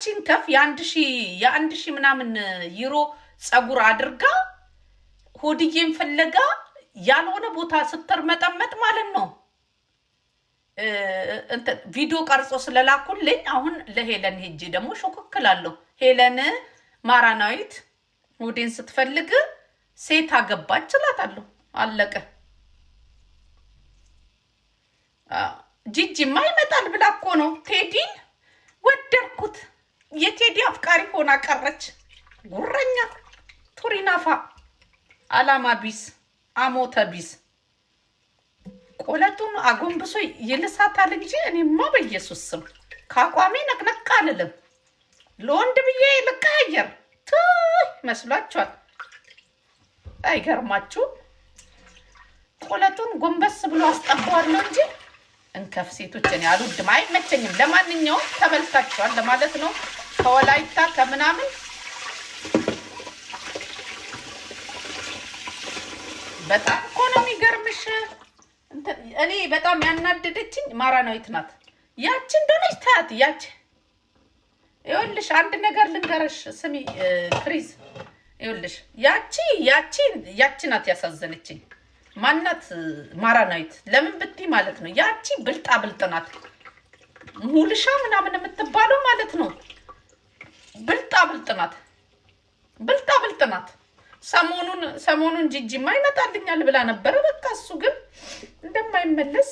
ያቺን ከፍ የአንድ ሺህ ምናምን ዩሮ ጸጉር አድርጋ ሆድዬን ፈለጋ ያልሆነ ቦታ ስትርመጠመጥ ማለት ነው። ቪዲዮ ቀርጾ ስለላኩልኝ አሁን ለሄለን ሄጄ ደግሞ ሾክክላለሁ። ሄለን ማራናዊት ሆዴን ስትፈልግ ሴት አገባች እላታለሁ። አለቀ። ጂጂማ ይመጣል ብላ እኮ ነው ቴዲን ወደድኩት። የቴዲ አፍቃሪ ሆና ቀረች። ጉረኛ ቱሪናፋ አላማ ቢስ አሞተ ቢስ ቆለጡን አጎንብሶ ይልሳታል እንጂ እኔማ በኢየሱስ ስም ከአቋሜ ነቅነቅ አልልም። ለወንድ ብዬ ልቀያየር መስሏችኋል? አይገርማችሁ? ቆለጡን ጎንበስ ብሎ አስጠባዋለሁ እንጂ እንከፍ ሴቶች እኔ አልወድም፣ አይመቸኝም። ለማንኛውም ተበልታችኋል ለማለት ነው። ከወላይታ ከምናምን በጣም እኮ ነው የሚገርምሽ። እኔ በጣም ያናደደችኝ ማራናዊት ናት። ያቺ እንደሆነች ታያት። ያቺ ይኸውልሽ አንድ ነገር ልንገርሽ፣ ስሚ ክሪዝ፣ ይኸውልሽ ያቺ ናት ያሳዘነችኝ። ማናት ማራናዊት? ለምን ብትይ ማለት ነው ያቺ ብልጣ ብልጥ ናት። ሙልሻ ምናምን የምትባለው ማለት ነው ብልጣ ብልጥ ናት። ብልጣ ብልጥ ናት። ሰሞኑን ጂጂማ ይመጣልኛል ብላ ነበረ። በቃ እሱ ግን እንደማይመለስ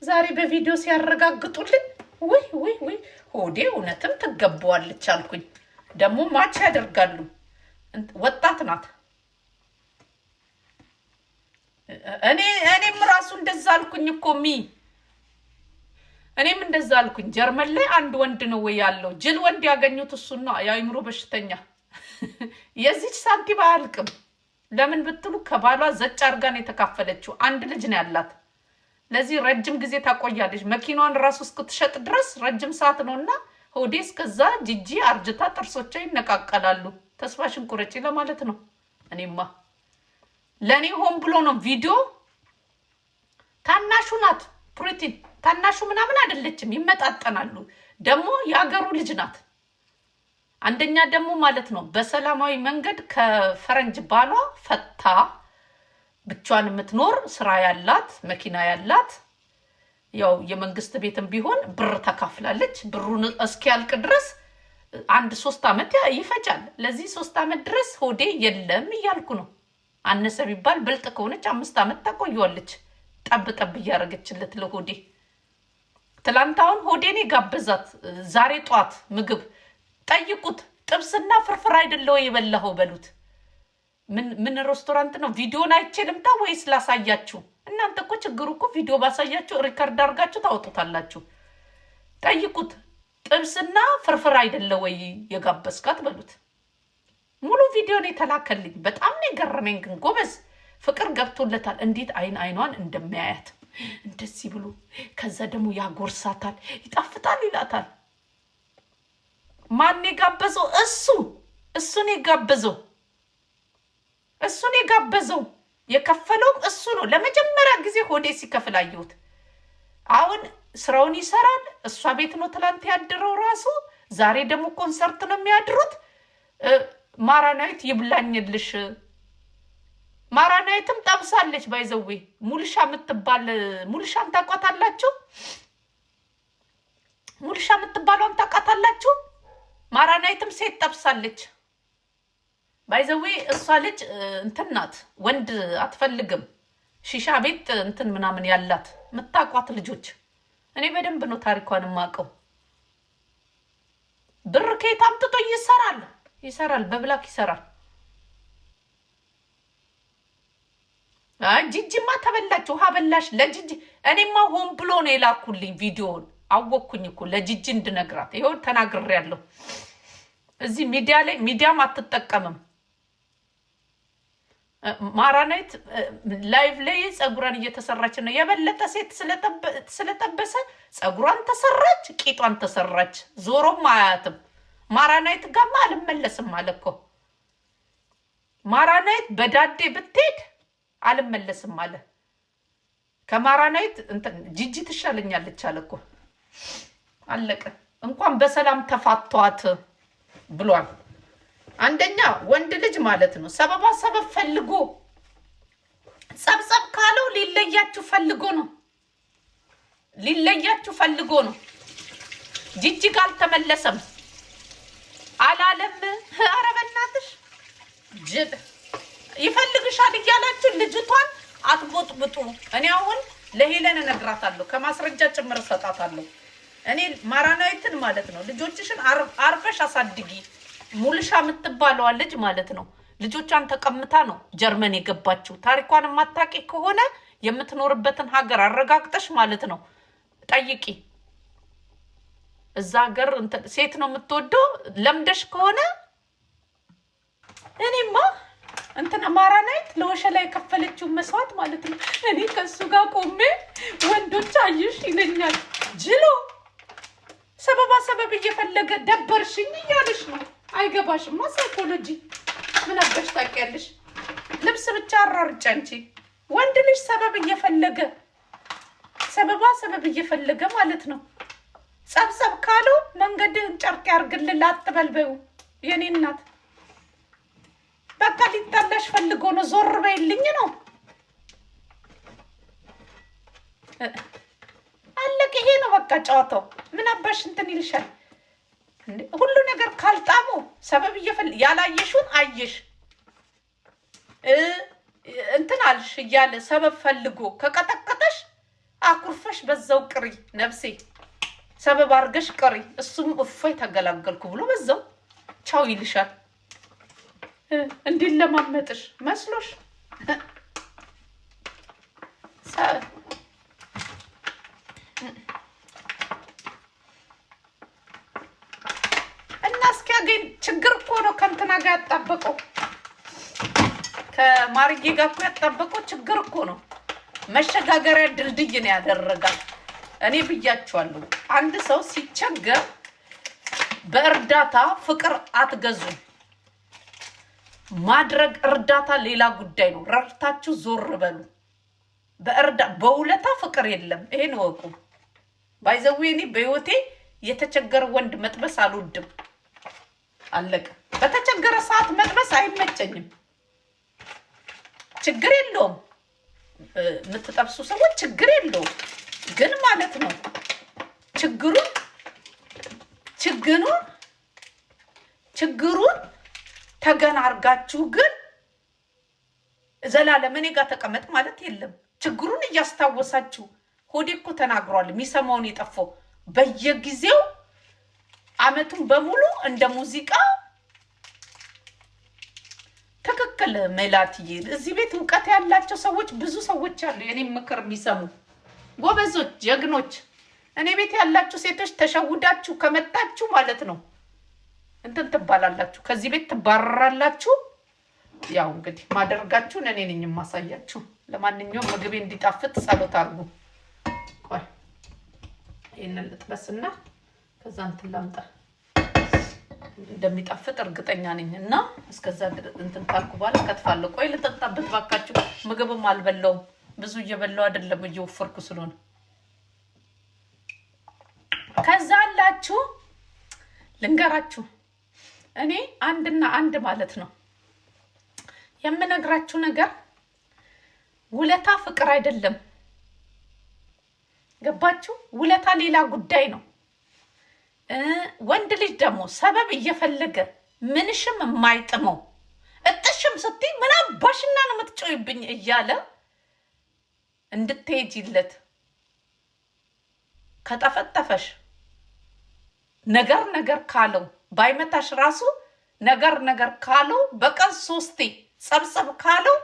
ዛሬ በቪዲዮ ሲያረጋግጡልኝ ወይ ሆዴ እውነትም ትገባዋለች አልኩኝ። ደግሞ ማች ያደርጋሉ። ወጣት ናት። እኔም ራሱ እንደዛ አልኩኝ እኮ እኔም እንደዛ አልኩኝ። ጀርመን ላይ አንድ ወንድ ነው ወይ ያለው ጅል ወንድ ያገኙት እሱን ነው። የአእምሮ በሽተኛ የዚች ሳንቲም አያልቅም። ለምን ብትሉ ከባሏ ዘጭ አርጋን የተካፈለችው አንድ ልጅ ነው ያላት። ለዚህ ረጅም ጊዜ ታቆያለች። መኪናዋን ራሱ እስክትሸጥ ድረስ ረጅም ሰዓት ነውና ሆዴ እስከዛ ጂጂ አርጅታ ጥርሶቿ ይነቃቀላሉ። ተስፋሽን ቁረጪ ለማለት ነው። እኔማ ለኔ ሆን ብሎ ነው ቪዲዮ። ታናሹ ናት ፕሮቲን፣ ታናሹ ምናምን አይደለችም፣ ይመጣጠናሉ። ደግሞ የሀገሩ ልጅ ናት። አንደኛ ደግሞ ማለት ነው በሰላማዊ መንገድ ከፈረንጅ ባሏ ፈታ ብቻዋን የምትኖር ስራ ያላት መኪና ያላት፣ ያው የመንግስት ቤትም ቢሆን ብር ተካፍላለች። ብሩን እስኪያልቅ ድረስ 3 ዓመት ይፈጃል። ለዚህ 3 ዓመት ድረስ ሆዴ የለም እያልኩ ነው። አነሰ ቢባል ብልጥ ከሆነች 5 ዓመት ታቆየዋለች። ጠብ እያደረገችለት ለሆዴ። ትላንታውን ሆዴን ጋበዛት። ዛሬ ጧት ምግብ ጠይቁት። ጥብስና ፍርፍር አይደለው የበላኸው በሉት። ምን ሬስቶራንት ነው? ቪዲዮን አይቼ ልምጣ ወይስ ላሳያችሁ? እናንተ እኮ ችግሩ እኮ ቪዲዮ ባሳያችሁ ሪከርድ አድርጋችሁ ታወጡታላችሁ። ጠይቁት። ጥብስና ፍርፍር አይደለው ወይ የጋበዝካት በሉት። ሙሉ ቪዲዮን የተላከልኝ በጣም ነው የገረመኝ። ግን ጎበዝ ፍቅር ገብቶለታል። እንዴት አይኗን እንደሚያያት እንደዚህ ብሎ ከዛ ደግሞ ያጎርሳታል፣ ይጣፍጣል ይላታል። ማን የጋበዘው? እሱን የጋበዘው የከፈለውም እሱ ነው። ለመጀመሪያ ጊዜ ሆዴ ሲከፍል አየሁት። አሁን ስራውን ይሰራል። እሷ ቤት ነው ትላንት ያድረው ራሱ። ዛሬ ደግሞ ኮንሰርት ነው የሚያድሩት። ማራናዊት ይብላኝልሽ። ማራናዊትም ጠብሳለች። ባይዘዌ ሙልሻ የምትባል ሙልሻን ታውቋታላችሁ? ሙልሻ የምትባለውን ታውቃታላችሁ? ማራናዊትም ሴት ጠብሳለች። ባይዘዌ እሷ ልጅ እንትን ናት፣ ወንድ አትፈልግም። ሺሻ ቤት እንትን ምናምን ያላት የምታውቋት ልጆች። እኔ በደንብ ነው ታሪኳን የማውቀው። ብር ከየት አምጥቶ ይሰራል፣ በብላክ ይሰራል። ጂጂማ ተበላች፣ ውሃ በላሽ ለጂጂ። እኔማ ሆን ብሎ ነው የላኩልኝ ቪዲዮውን። አወኩኝ እኮ ለጂጂ እንድነግራት። ይኸው ተናግሬያለሁ። እዚህ ሚዲያ ላይ ሚዲያም አትጠቀምም። ማራናዊት ላይቭ ላይ ጸጉሯን እየተሰራች ነው። የበለጠ ሴት ስለጠበሰ ጸጉሯን ተሰራች፣ ቂጧን ተሰራች። ዞሮም አያትም። ማራናዊት ጋማ አልመለስም አለ እኮ። ማራናዊት በዳዴ ብትሄድ አልመለስም አለ። ከማራናዊት ጂጂ ትሻለኛለች አለ እኮ። አለቀ። እንኳን በሰላም ተፋቷት ብሏል። አንደኛ ወንድ ልጅ ማለት ነው ሰበብ ፈልጎ ጸብጸብ ካለው ሊለያችሁ ፈልጎ ነው። ጅጅግ አልተመለሰም አላለም። ኧረ በእናትሽ ጅል ይፈልግሻል እያላችሁ ልጅቷን አትቦጥብጡ። እኔ አሁን ለሄለን እነግራታለሁ፣ ከማስረጃ ጭምር እሰጣታለሁ። እኔ ማራናዊትን ማለት ነው ልጆችሽን አርፈሽ አሳድጊ። ሙልሻ የምትባለዋ ልጅ ማለት ነው ልጆቿን ተቀምታ ነው ጀርመን የገባችው። ታሪኳን የማታውቂ ከሆነ የምትኖርበትን ሀገር አረጋግጠሽ ማለት ነው ጠይቂ። እዛ ሀገር ሴት ነው የምትወደው ለምደሽ ከሆነ እኔማ ማራናይት ለወሸላ የከፈለችው መስዋዕት ማለት ነው። እኔ ከሱ ጋር ቆሜ ወንዶች አየሽ ይለኛል። ጅሎ ሰበብ እየፈለገ ደበርሽኝ እያለሽ ነው። አይገባሽማ ሳይኮሎጂ ምን አባሽ ታውቂያለሽ? ልብስ ብቻ አራርጫ እንጂ ወንድ ልጅ ሰበብ እየፈለገ ማለት ነው። ጸብጸብ ካለው መንገድህን ጨርቅ ያርግልህ አትበልበው። የኔ እናት በቃ ሊጣላሽ ፈልጎ ነው። ዞር በይልኝ ነው አለቅ። ይሄ ነው በቃ ጨዋታው። ምን አባሽ ይልሻል? ሁሉ ነገር ካልጣሙ ሰበብ ያላየሽውን አየሽ አልሽ እያለ ሰበብ ፈልጎ ከቀጠቀጠሽ አኩርፈሽ በዛው ቅሪ ነፍሴ። ሰበብ አርገሽ ቅሪ። እሱም እፎይ ተገላገልኩ ብሎ በዛው ቻው ይልሻል። ለማመጥሽ መስሎሽ እና እስኪያገኝ ችግር እኮ ነው። ከእንትና ጋር ያጣበቀው ከማርዬ ጋር እኮ ያጣበቀው ችግር እኮ ነው። መሸጋገሪያ ድልድይ ነው ያደረጋል። እኔ ብያችኋለሁ፣ አንድ ሰው ሲቸገር በእርዳታ ፍቅር አትገዙ። ማድረግ እርዳታ ሌላ ጉዳይ ነው። ረድታችሁ ዞር በሉ። በውለታ ፍቅር የለም። ይሄን ወቁ። ባይዘው እኔ በህይወቴ የተቸገረ ወንድ መጥበስ አልወድም። አለቀ። በተቸገረ ሰዓት መጥበስ አይመቸኝም። ችግር የለውም የምትጠብሱ ሰዎች ችግር የለውም። ግን ማለት ነው ችግሩን ተገና አርጋችሁ ግን ዘላለም እኔ ጋር ተቀመጥ ማለት የለም። ችግሩን እያስታወሳችሁ ሆዴ እኮ ተናግሯል። የሚሰማውን የጠፋው በየጊዜው አመቱን በሙሉ እንደ ሙዚቃ ትክክል ሜላትዬ። እዚህ ቤት እውቀት ያላቸው ሰዎች ብዙ ሰዎች አሉ፣ የኔም ምክር የሚሰሙ ጎበዞች፣ ጀግኖች። እኔ ቤት ያላችሁ ሴቶች ተሸውዳችሁ ከመጣችሁ ማለት ነው ትባላላችሁ፣ ከዚህ ቤት ትባረራላችሁ። ያው እንግዲህ ማደርጋችሁን እኔ ነኝ የማሳያችሁ። ለማንኛውም ምግቤ እንዲጣፍጥ ጸሎት አድርጉ። ቆይ ይሄንን ልጥበስና ከዛ ላምጣ። እንደሚጣፍጥ እርግጠኛ ነኝ እና እስከዛ ካልኩ በኋላ ከትፋለሁ። ቆይ ልጠጣበት ባካችሁ። ምግብም አልበላውም፣ ብዙ እየበላው አይደለም እየወፈርኩ ስለሆነ። ከዛ አላችሁ ልንገራችሁ፣ እኔ አንድና አንድ ማለት ነው የምነግራችሁ ነገር፣ ውለታ ፍቅር አይደለም። ገባችሁ? ውለታ ሌላ ጉዳይ ነው። ወንድ ልጅ ደግሞ ሰበብ እየፈለገ ምንሽም የማይጥመው እጥሽም ስትይ ምን አባሽና ነው የምትጮይብኝ እያለ እንድትሄጂለት ከጠፈጠፈሽ ነገር ካለው ባይመታሽ ራሱ ነገር ካለው በቀን 3 ጸብጸብ ካለው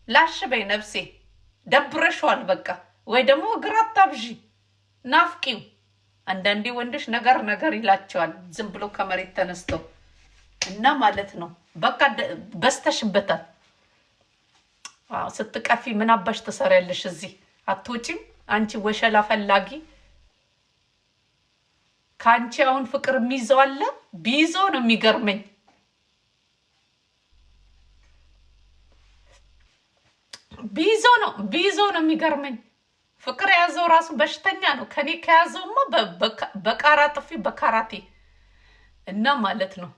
ላሽ በይ ነፍሴ፣ ደብረሽዋል በቃ። ወይ ደግሞ እግር አታብዢ፣ ናፍቂው። አንዳንዴ ወንዶች ነገር ይላቸዋል ዝም ብሎ ከመሬት ተነስተው እና ማለት ነው በቃ በስተሽበታል። ስትቀፊ ምን አባሽ ትሰሪያለሽ? እዚህ አትወጪም አንቺ ወሸላ ፈላጊ። ከአንቺ አሁን ፍቅር የሚይዘው አለ? ቢይዘው ነው የሚገርመኝ። ቢይዘው ነው የሚገርመኝ። ፍቅር የያዘው ራሱ በሽተኛ ነው። ከኔ ከያዘውማ በቃራ ጥፊ በካራቴ እና ማለት ነው